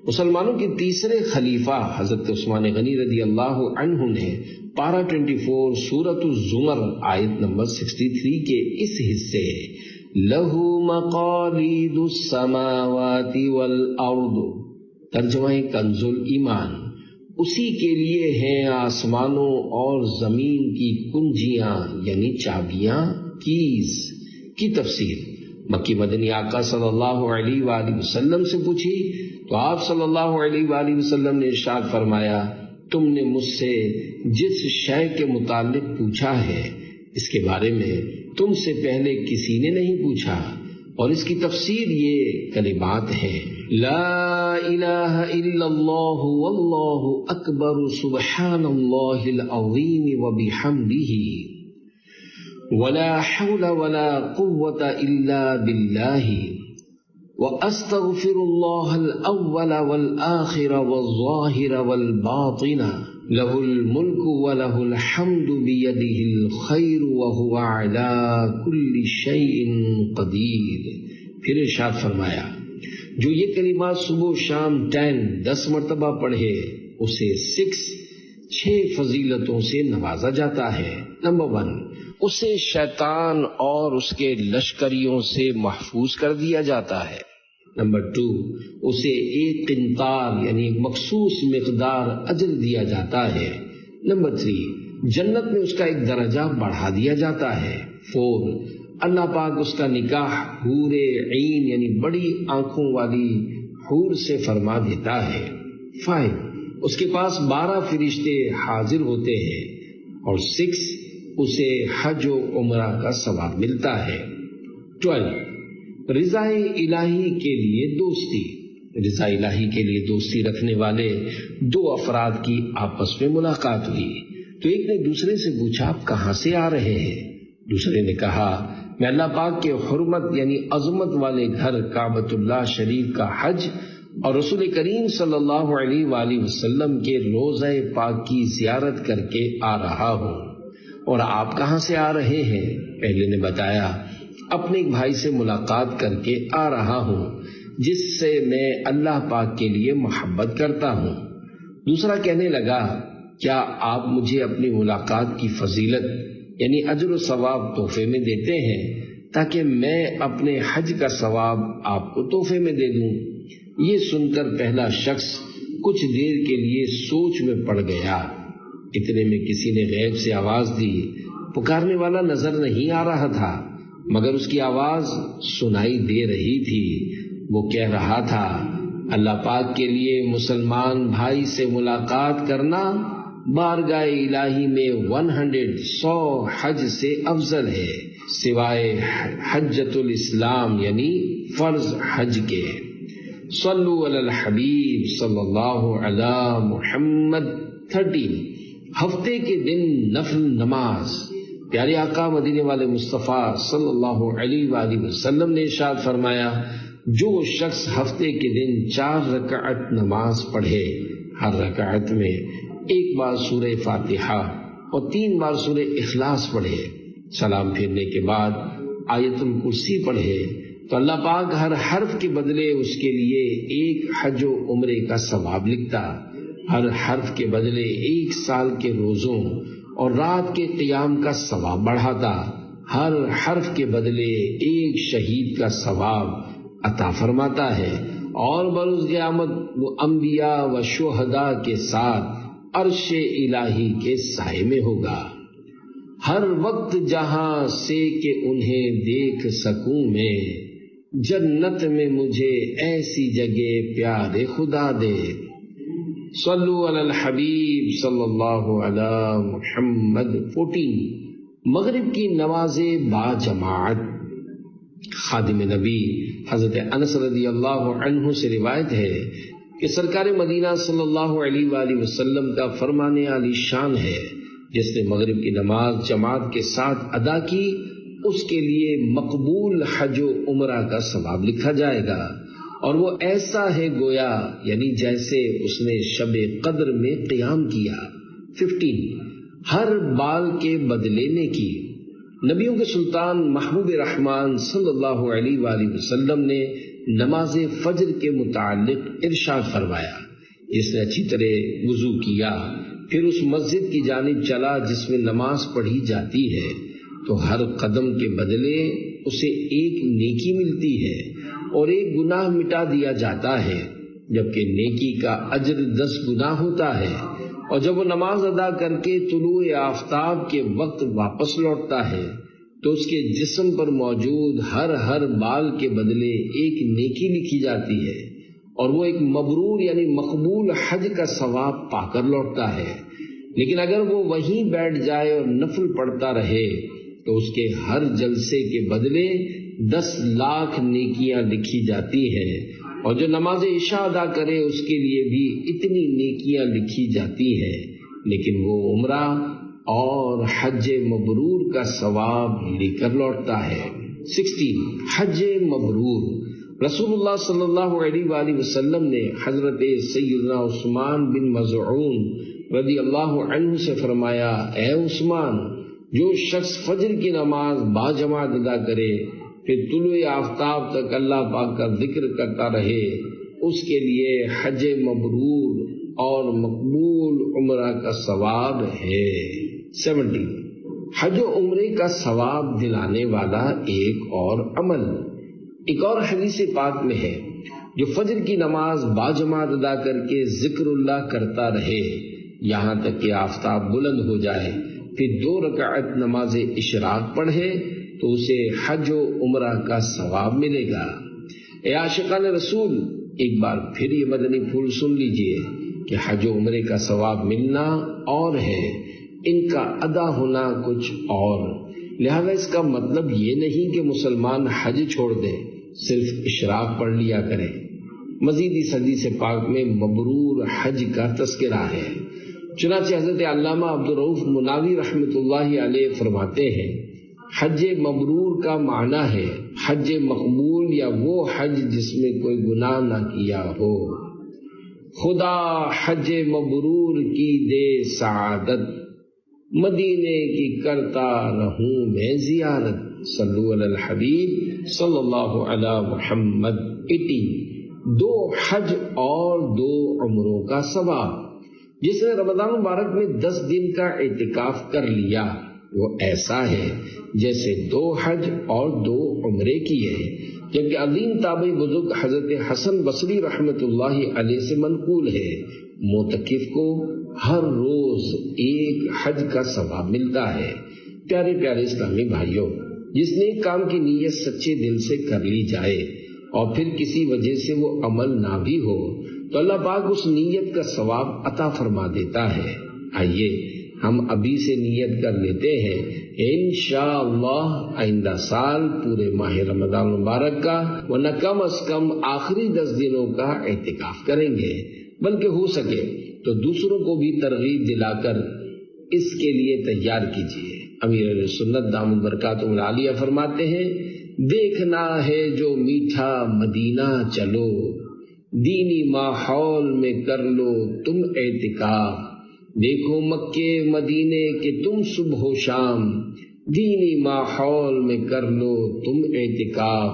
مسلمانوں کے تیسرے خلیفہ حضرت عثمان غنی رضی اللہ عنہ نے پارہ 24 سورۃ الزمر آیت نمبر 63 کے اس حصے لہو مقالید السماوات والارض، ترجمہ کنز الایمان، اسی کے لیے ہیں آسمانوں اور زمین کی کنجیاں یعنی چابیاں، کیز کی تفسیر مکی مدنی آقا صلی اللہ علیہ وآلہ وسلم سے پوچھی تو آپ صلی اللہ علیہ وآلہ وسلم نے ارشاد فرمایا، تم نے مجھ سے جس شے کے متعلق پوچھا ہے اس کے بارے میں تم سے پہلے کسی نے نہیں پوچھا، اور اس کی تفسیر یہ کلمات ہیں، لا الہ الا اللہ واللہ اکبر سبحان اللہ العظیم وبحمدہ ولا حول ولا قوة الا باللہ واستغفر اللہ الاول والآخر والظاہر والباطن لہ الملک ولہ الحمد بیدہ الخیر وہو علی کل شیء قدیر۔ پھر ارشاد فرمایا، جو یہ کلمات صبح و شام 10 مرتبہ پڑھے اسے 6 فضیلتوں سے نوازا جاتا ہے۔ نمبر 1، اسے شیطان اور اس کے لشکریوں سے محفوظ کر دیا جاتا ہے۔ نمبر 2، اسے 1 قنطار یعنی مخصوص مقدار اجر دیا جاتا ہے۔ نمبر 3، جنت میں اس کا ایک درجہ بڑھا دیا جاتا ہے۔ 4، اللہ پاک اس کا نکاح حور عین یعنی بڑی آنکھوں والی حور سے فرما دیتا ہے۔ 5، اس کے پاس 12 فرشتے حاضر ہوتے ہیں۔ اور 6، اسے حج و عمرہ کا ثواب ملتا ہے۔ 12، رضا الہی کے لیے دوستی۔ رضا الہی کے لیے دوستی رکھنے والے 2 افراد کی آپس میں ملاقات ہوئی تو ایک نے دوسرے سے پوچھا، آپ کہاں سے آ رہے ہیں؟ دوسرے نے کہا، میں اللہ پاک کے حرمت یعنی عظمت والے گھر کعبۃ اللہ شریف کا حج اور رسول کریم صلی اللہ علیہ وآلہ وسلم کے روضہ پاک کی زیارت کر کے آ رہا ہوں۔ اور آپ کہاں سے آ رہے ہیں؟ پہلے نے بتایا، اپنے ایک بھائی سے ملاقات کر کے آ رہا ہوں جس سے میں اللہ پاک کے لیے محبت کرتا ہوں۔ دوسرا کہنے لگا، کیا آپ مجھے اپنی ملاقات کی فضیلت یعنی اجر و ثواب تحفے میں دیتے ہیں تاکہ میں اپنے حج کا ثواب آپ کو تحفے میں دے دوں؟ یہ سن کر پہلا شخص کچھ دیر کے لیے سوچ میں پڑ گیا۔ اتنے میں کسی نے غیب سے آواز دی، پکارنے والا نظر نہیں آ رہا تھا مگر اس کی آواز سنائی دے رہی تھی۔ وہ کہہ رہا تھا، اللہ پاک کے لیے مسلمان بھائی سے ملاقات کرنا بارگاہ الہی میں 100 حج سے افضل ہے، سوائے حجۃ الاسلام یعنی فرض حج کے۔ صلو علی الحبیب صلی اللہ علی محمد۔ 13، ہفتے کے دن نفل نماز۔ پیارے آقا مدینے والے مصطفیٰ صلی اللہ علیہ وآلہ وسلم نے ارشاد فرمایا، جو شخص ہفتے کے دن 4 رکعت نماز پڑھے، ہر رکعت میں 1 بار سورہ فاتحہ اور 3 بار سورہ اخلاص پڑھے، سلام پھیرنے کے بعد آیت الکرسی پڑھے تو اللہ پاک ہر حرف کے بدلے اس کے لیے ایک حج و عمرے کا ثواب لکھتا، ہر حرف کے بدلے 1 سال کے روزوں اور رات کے قیام کا ثواب بڑھاتا، ہر حرف کے بدلے 1 شہید کا ثواب عطا فرماتا ہے، اور بروز قیامت وہ انبیاء و شہداء کے ساتھ عرش الہی کے سائے میں ہوگا۔ ہر وقت جہاں سے کہ انہیں دیکھ سکوں میں، جنت میں مجھے ایسی جگہ پیارے خدا دے۔ صلو علی الحبیب صلی اللہ علی محمد۔ 14 مغرب کی نماز با جماعت۔ خادم نبی حضرت انس رضی اللہ عنہ سے روایت ہے کہ سرکار مدینہ صلی اللہ علیہ وآلہ وسلم کا فرمان عالی شان ہے، جس نے مغرب کی نماز جماعت کے ساتھ ادا کی اس کے لیے مقبول حج و عمرہ کا ثواب لکھا جائے گا، اور وہ ایسا ہے گویا یعنی جیسے اس نے شب قدر میں قیام کیا۔ 15 ہر بال کے بدلے نیکی۔ نبیوں کے سلطان محبوب رحمان صلی اللہ علیہ وآلہ وسلم نے نماز فجر کے متعلق ارشاد فرمایا، جس نے اچھی طرح وضو کیا پھر اس مسجد کی جانب چلا جس میں نماز پڑھی جاتی ہے تو ہر قدم کے بدلے اسے 1 نیکی ملتی ہے اور 1 گناہ مٹا دیا جاتا ہے، جبکہ نیکی کا اجر 10 گنا ہوتا ہے۔ اور جب وہ نماز ادا کر کے طلوع آفتاب کے وقت واپس لوٹتا ہے تو اس کے جسم پر موجود ہر بال کے بدلے 1 نیکی لکھی جاتی ہے، اور وہ ایک مبرور یعنی مقبول حج کا ثواب پا کر لوٹتا ہے۔ لیکن اگر وہ وہیں بیٹھ جائے اور نفل پڑھتا رہے تو اس کے ہر جلسے کے بدلے 10 لاکھ نیکیاں لکھی جاتی ہیں، اور جو نماز عشاء ادا کرے اس کے لیے بھی اتنی نیکیاں لکھی جاتی ہیں، لیکن وہ عمرہ اور حج مبرور کا ثواب لے کر لوٹتا ہے۔ 16 حج مبرور۔ رسول اللہ صلی اللہ علیہ وآلہ وسلم نے حضرت سیدنا عثمان بن مظعون رضی اللہ عنہ سے فرمایا، اے عثمان، جو شخص فجر کی نماز با جماعت ادا کرے پھر طلوع آفتاب تک اللہ پاک کا ذکر کرتا رہے، اس کے لیے حج مبرور اور مقبول عمرہ کا ثواب ہے۔ 17 حج و عمرے کا ثواب دلانے والا ایک اور عمل۔ ایک اور حدیث پاک میں ہے، جو فجر کی نماز با جماعت ادا کر کے ذکر اللہ کرتا رہے یہاں تک کہ آفتاب بلند ہو جائے، پھر 2 رکعت نماز اشراق پڑھے تو اسے حج و عمرہ کا ثواب ملے گا۔ اے عاشقان رسول، ایک بار پھر یہ مدنی پھول سن لیجئے کہ حج و عمرے کا ثواب ملنا اور ہے، ان کا ادا ہونا کچھ اور۔ لہذا اس کا مطلب یہ نہیں کہ مسلمان حج چھوڑ دیں، صرف اشراق پڑھ لیا کریں۔ مزید اس حدیث پاک میں مبرور حج کا تذکرہ ہے۔ چنانچہ حضرت علامہ عبدالرؤف مناوی رحمۃ اللہ علیہ فرماتے ہیں، حج مبرور کا معنی ہے حج مقبول یا وہ حج جس میں کوئی گناہ نہ کیا ہو۔ خدا حج مبرور کی دے سعادت، مدینے کی کرتا رہوں میں زیارت۔ صلو علی الحبیب صلی اللہ علی محمد۔ 18 2 حج اور 2 عمروں کا ثواب۔ جس نے رمضان مبارک میں 10 دن کا اعتکاف کر لیا وہ ایسا ہے جیسے 2 حج اور 2 عمرے کیے، جبکہ عظیم تابعی بزرگ حضرت حسن بصری رحمۃ اللہ علیہ سے منقول ہے، معتکف کو ہر روز 1 حج کا ثواب ملتا ہے۔ پیارے پیارے اسلامی بھائیوں، جس نے کام کی نیت سچے دل سے کر لی جائے اور پھر کسی وجہ سے وہ عمل نہ بھی ہو تو اللہ پاک اس نیت کا ثواب عطا فرما دیتا ہے۔ آئیے ہم ابھی سے نیت کر لیتے ہیں، انشاءاللہ آئندہ سال پورے ماہ رمضان مبارک کا ورنہ کم از کم آخری 10 دنوں کا اعتکاف کریں گے، بلکہ ہو سکے تو دوسروں کو بھی ترغیب دلا کر اس کے لیے تیار کیجیے۔ امیر اہل سنت دامت برکاتہ العالیہ فرماتے ہیں، دیکھنا ہے جو میٹھا مدینہ چلو، دینی ماحول میں کر لو تم اعتکاف، دیکھو مکے مدینے کے تم صبح و شام، دینی ماحول میں کر لو تم اعتکاف،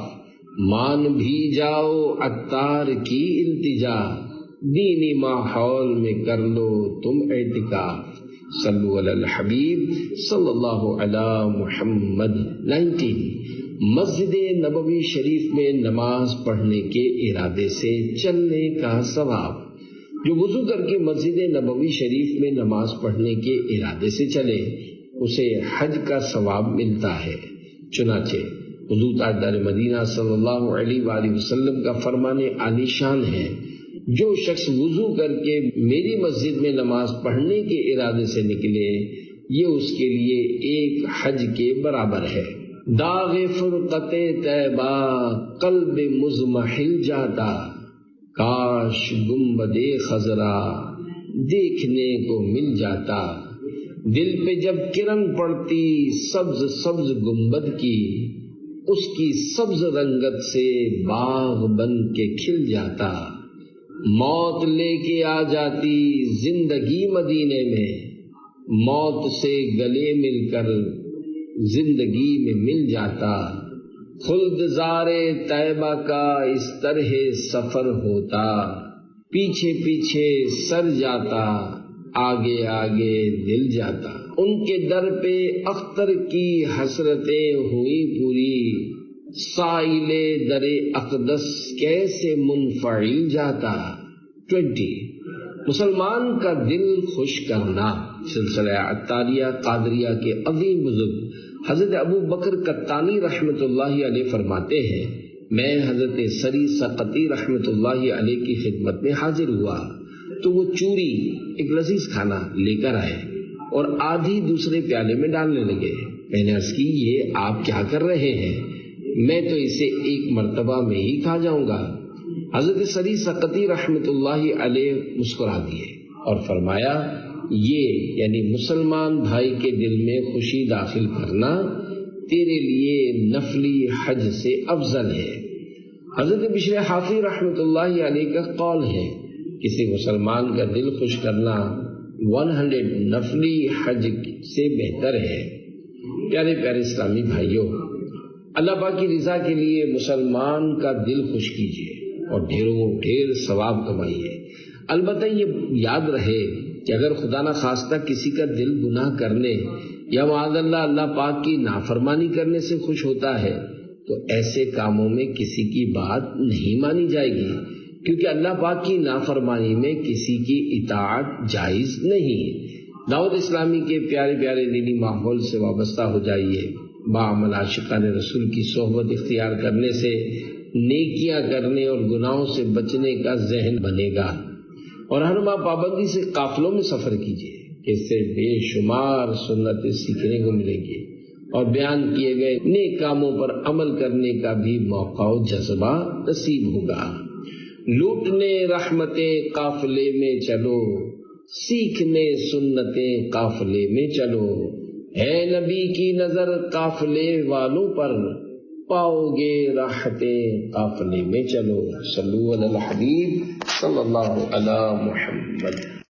مان بھی جاؤ عطار کی التجا، دینی ماحول میں کر لو تم اعتکاف۔ صلو علی الحبیب صلی اللہ علی محمد۔ 19 مسجد نبوی شریف میں نماز پڑھنے کے ارادے سے چلنے کا ثواب۔ جو وضو کر کے مسجد نبوی شریف میں نماز پڑھنے کے ارادے سے چلے اسے حج کا ثواب ملتا ہے۔ چنانچہ حضور تاجدار مدینہ صلی اللہ علیہ وآلہ وسلم کا فرمان عالی شان ہے، جو شخص وضو کر کے میری مسجد میں نماز پڑھنے کے ارادے سے نکلے یہ اس کے لیے ایک حج کے برابر ہے۔ داغ فرقت طیبہ قلب مزمحل جاتا، کاش گنبد خضرا دیکھنے کو مل جاتا، دل پہ جب کرن پڑتی سبز سبز گنبد کی، اس کی سبز رنگت سے باغ بن کے کھل جاتا، موت لے کے آ جاتی زندگی مدینے میں، موت سے گلے مل کر زندگی میں مل جاتا، خلد زارے طیبہ کا اس طرح سفر ہوتا، پیچھے پیچھے سر جاتا آگے آگے دل جاتا، ان کے در پہ اختر کی حسرتیں ہوئی پوری، سائل در اقدس کیسے منفعل جاتا۔ 20 مسلمان کا دل خوش کرنا۔ سلسلہ عطاریہ قادریہ کے عظیم بزرگ حضرت ابو بکر قطانی رحمۃ اللہ علیہ فرماتے ہیں، میں حضرت سری سقطی رحمۃ اللہ علیہ کی خدمت میں حاضر ہوا تو وہ چوری ایک لذیذ کھانا لے کر آئے اور آدھی دوسرے پیالے میں ڈالنے لگے۔ میں نے عرض کی یہ آپ کیا کر رہے ہیں؟ میں تو اسے ایک مرتبہ میں ہی کھا جاؤں گا۔ حضرت سری سقطی رحمۃ اللہ علیہ مسکرا دیے اور فرمایا یہ یعنی مسلمان بھائی کے دل میں خوشی داخل کرنا تیرے لیے نفلی حج سے افضل ہے۔ حضرت بشر حافظ رحمۃ اللہ علیہ کا قول ہے، کسی مسلمان کا دل خوش کرنا 100 نفلی حج سے بہتر ہے۔ پیارے پیارے اسلامی بھائیوں، اللہ پاک کی رضا کے لیے مسلمان کا دل خوش کیجیے اور ڈھیروں ڈھیر ثواب کمائیے۔ البتہ یہ یاد رہے کہ اگر خدا نہ خواستہ کسی کا دل گناہ کرنے یا معاذ اللہ اللہ پاک کی نافرمانی کرنے سے خوش ہوتا ہے تو ایسے کاموں میں کسی کی بات نہیں مانی جائے گی، کیونکہ اللہ پاک کی نافرمانی میں کسی کی اطاعت جائز نہیں۔ دعوت اسلامی کے پیارے پیارے دینی ماحول سے وابستہ ہو جائیے۔ باعمل عاشقان رسول کی صحبت اختیار کرنے سے نیکیاں کرنے اور گناہوں سے بچنے کا ذہن بنے گا، اور ہر ماہ پابندی سے قافلوں میں سفر کیجیے، اس سے بے شمار سنتیں سیکھنے کو ملیں گی اور بیان کیے گئے نیک کاموں پر عمل کرنے کا بھی موقع و جذبہ نصیب ہوگا۔ لوٹنے رحمتیں قافلے میں چلو، سیکھنے سنتیں قافلے میں چلو، ہے نبی کی نظر قافلے والوں پر، پاؤ گے راحتیں قافلے میں چلو۔ صلو علی الحبیب صلی اللہ علی محمد۔